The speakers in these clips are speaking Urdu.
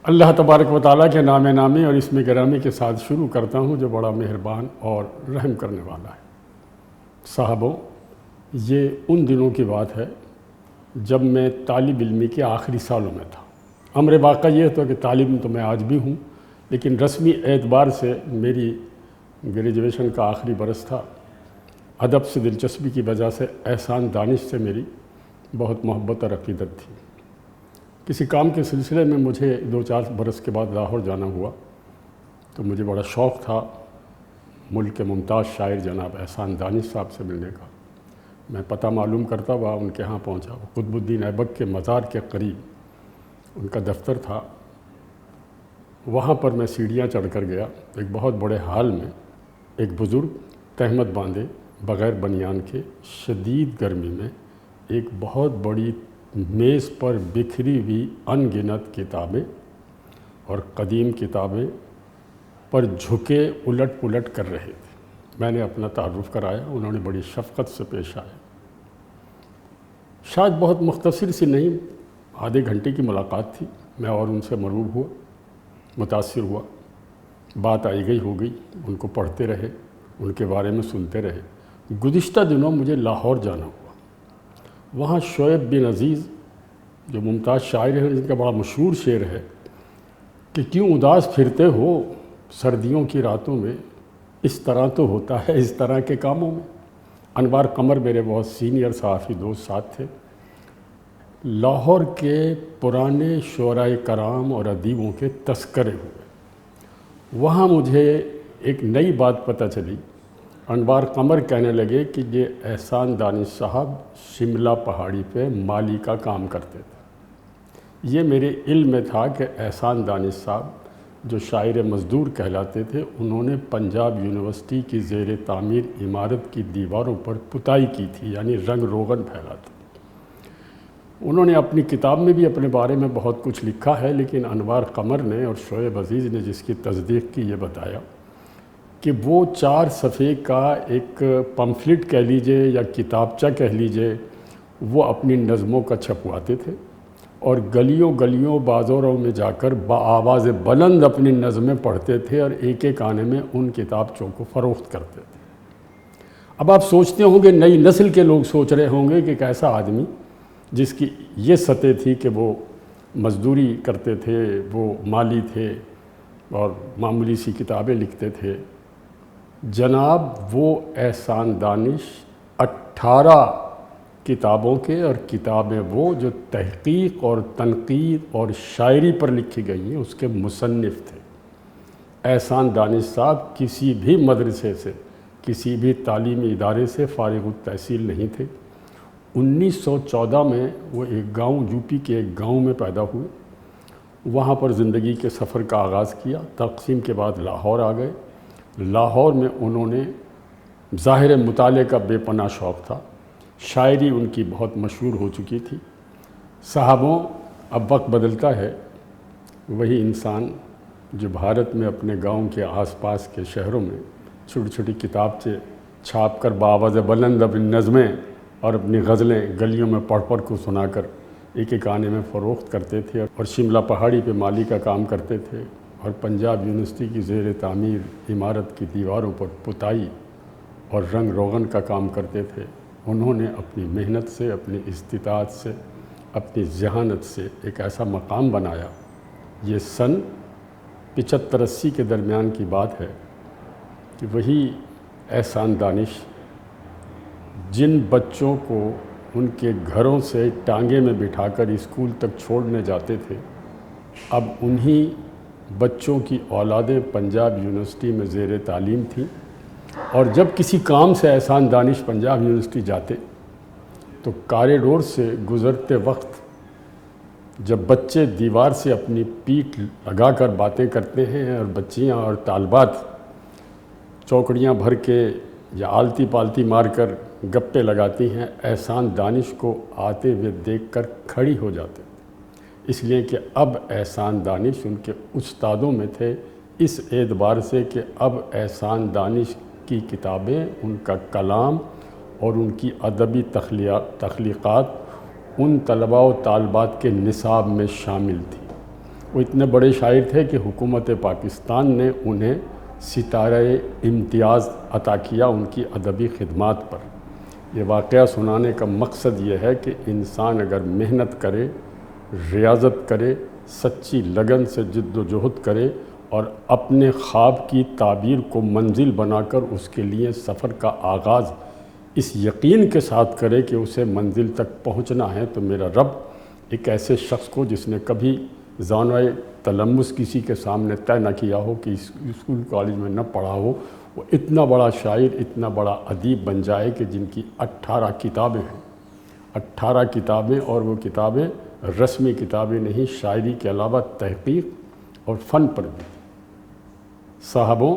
اللہ تبارک و تعالیٰ کے نام نامی اور اسم گرامی کے ساتھ شروع کرتا ہوں جو بڑا مہربان اور رحم کرنے والا ہے۔ صاحبوں، یہ ان دنوں کی بات ہے جب میں طالب علمی کے آخری سالوں میں تھا۔ امر واقعہ یہ تھا کہ طالب تو میں آج بھی ہوں، لیکن رسمی اعتبار سے میری گریجویشن کا آخری برس تھا۔ ادب سے دلچسپی کی وجہ سے احسان دانش سے میری بہت محبت اور عقیدت تھی۔ کسی کام کے سلسلے میں مجھے 2-4 برس کے بعد لاہور جانا ہوا، تو مجھے بڑا شوق تھا ملک کے ممتاز شاعر جناب احسان دانش صاحب سے ملنے کا۔ میں پتہ معلوم کرتا ہوا ان کے ہاں پہنچا۔ قطب الدین ایبک کے مزار کے قریب ان کا دفتر تھا۔ وہاں پر میں سیڑھیاں چڑھ کر گیا۔ ایک بہت بڑے ہال میں ایک بزرگ تہمت باندھے بغیر بنیان کے شدید گرمی میں ایک بہت بڑی میز پر بکھری ہوئی ان گنت کتابیں اور قدیم کتابیں پر جھکے الٹ پلٹ کر رہے تھے۔ میں نے اپنا تعارف کرایا، انہوں نے بڑی شفقت سے پیش آئے۔ شاید بہت مختصر سی نہیں، آدھے گھنٹے کی ملاقات تھی۔ میں اور ان سے مرعوب ہوا، متاثر ہوا۔ بات آئی گئی ہو گئی، ان کو پڑھتے رہے، ان کے بارے میں سنتے رہے۔ گزشتہ دنوں مجھے لاہور جانا ہوا۔ وہاں شعیب بن عزیز جو ممتاز شاعر ہیں، جن کا بڑا مشہور شعر ہے کہ کیوں اداس پھرتے ہو سردیوں کی راتوں میں، اس طرح تو ہوتا ہے اس طرح کے کاموں میں۔ انوار قمر میرے بہت سینئر صحافی دوست ساتھ تھے۔ لاہور کے پرانے شعراء کرام اور ادیبوں کے تذکرے ہوئے۔ وہاں مجھے ایک نئی بات پتہ چلی۔ انوار قمر کہنے لگے کہ یہ احسان دانش صاحب شملہ پہاڑی پہ مالی کا کام کرتے تھے۔ یہ میرے علم میں تھا کہ احسان دانش صاحب جو شاعر مزدور کہلاتے تھے، انہوں نے پنجاب یونیورسٹی کی زیر تعمیر عمارت کی دیواروں پر پتائی کی تھی، یعنی رنگ روغن پھیلا تھا۔ انہوں نے اپنی کتاب میں بھی اپنے بارے میں بہت کچھ لکھا ہے، لیکن انوار قمر نے اور شعیب عزیز نے جس کی تصدیق کی، یہ بتایا کہ وہ 4 صفحے کا ایک پمفلٹ کہہ لیجئے یا کتابچہ کہہ لیجئے، وہ اپنی نظموں کا چھپواتے تھے اور گلیوں گلیوں بازاروں میں جا کر بآواز بلند اپنی نظمیں پڑھتے تھے اور ایک ایک آنے میں ان کتابچوں کو فروخت کرتے تھے۔ اب آپ سوچتے ہوں گے، نئی نسل کے لوگ سوچ رہے ہوں گے کہ ایک ایسا آدمی جس کی یہ سطح تھی کہ وہ مزدوری کرتے تھے، وہ مالی تھے اور معمولی سی کتابیں لکھتے تھے۔ جناب وہ احسان دانش 18 کتابوں کے اور کتابیں وہ جو تحقیق اور تنقید اور شاعری پر لکھی گئی ہیں اس کے مصنف تھے۔ احسان دانش صاحب کسی بھی مدرسے سے، کسی بھی تعلیمی ادارے سے فارغ التحصیل نہیں تھے۔ 1914 میں وہ ایک گاؤں، یو پی کے ایک گاؤں میں پیدا ہوئے۔ وہاں پر زندگی کے سفر کا آغاز کیا۔ تقسیم کے بعد لاہور آ گئے۔ لاہور میں انہوں نے ظاہر مطالعے کا بے پناہ شوق تھا۔ شاعری ان کی بہت مشہور ہو چکی تھی۔ صاحبوں، اب وقت بدلتا ہے، وہی انسان جو بھارت میں اپنے گاؤں کے آس پاس کے شہروں میں چھوٹی چھوٹی کتابچے چھاپ کر بآواز بلند اپنی نظمیں اور اپنی غزلیں گلیوں میں پڑھ پڑھ کو سنا کر ایک ایک آنے میں فروخت کرتے تھے اور شملہ پہاڑی پہ مالی کا کام کرتے تھے اور پنجاب یونیورسٹی کی زیر تعمیر عمارت کی دیواروں پر پتائی اور رنگ روغن کا کام کرتے تھے، انہوں نے اپنی محنت سے، اپنی استطاعت سے، اپنی ذہانت سے ایک ایسا مقام بنایا۔ یہ سن 75-80 کے درمیان کی بات ہے کہ وہی احسان دانش جن بچوں کو ان کے گھروں سے ٹانگے میں بٹھا کر اسکول تک چھوڑنے جاتے تھے، اب انہی بچوں کی اولادیں پنجاب یونیورسٹی میں زیر تعلیم تھیں، اور جب کسی کام سے احسان دانش پنجاب یونیورسٹی جاتے تو کاریڈور سے گزرتے وقت جب بچے دیوار سے اپنی پیٹھ لگا کر باتیں کرتے ہیں اور بچیاں اور طالبات چوکڑیاں بھر کے یا آلتی پالتی مار کر گپے لگاتی ہیں، احسان دانش کو آتے ہوئے دیکھ کر کھڑی ہو جاتے، اس لیے کہ اب احسان دانش ان کے استادوں میں تھے، اس اعتبار سے کہ اب احسان دانش کی کتابیں، ان کا کلام اور ان کی ادبی تخلیقات ان طلباء و طالبات کے نصاب میں شامل تھی۔ وہ اتنے بڑے شاعر تھے کہ حکومت پاکستان نے انہیں ستارہ امتیاز عطا کیا ان کی ادبی خدمات پر۔ یہ واقعہ سنانے کا مقصد یہ ہے کہ انسان اگر محنت کرے، ریاضت کرے، سچی لگن سے جد و جہد کرے اور اپنے خواب کی تعبیر کو منزل بنا کر اس کے لیے سفر کا آغاز اس یقین کے ساتھ کرے کہ اسے منزل تک پہنچنا ہے، تو میرا رب ایک ایسے شخص کو جس نے کبھی زانوئے تلمس کسی کے سامنے طے نہ کیا ہو، کہ اسکول کالج میں نہ پڑھا ہو، وہ اتنا بڑا شاعر، اتنا بڑا ادیب بن جائے کہ جن کی 18 کتابیں ہیں، 18 کتابیں، اور وہ کتابیں رسمی کتابیں نہیں، شاعری کے علاوہ تحقیق اور فن پر بھی۔ صاحبوں،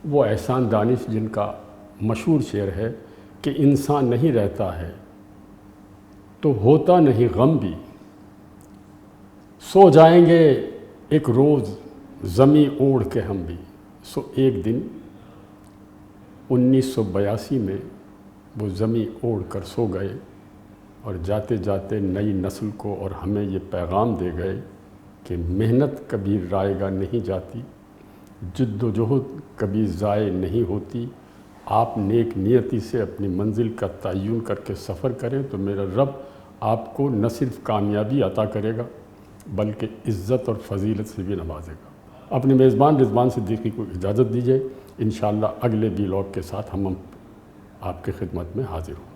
وہ احسان دانش جن کا مشہور شعر ہے کہ انسان نہیں رہتا ہے تو ہوتا نہیں غم بھی، سو جائیں گے ایک روز زمیں اوڑھ کے ہم بھی۔ سو ایک دن 1982 میں وہ زمیں اوڑھ کر سو گئے اور جاتے جاتے نئی نسل کو اور ہمیں یہ پیغام دے گئے کہ محنت کبھی رائے گاہ نہیں جاتی، جد و جہد کبھی ضائع نہیں ہوتی، آپ نیک نیتی سے اپنی منزل کا تعین کر کے سفر کریں تو میرا رب آپ کو نہ صرف کامیابی عطا کرے گا بلکہ عزت اور فضیلت سے بھی نوازے گا۔ اپنے میزبان رضوان صدیقی کو اجازت دیجیے، انشاءاللہ اگلے ویلاگ کے ساتھ ہم آپ کی خدمت میں حاضر ہوں۔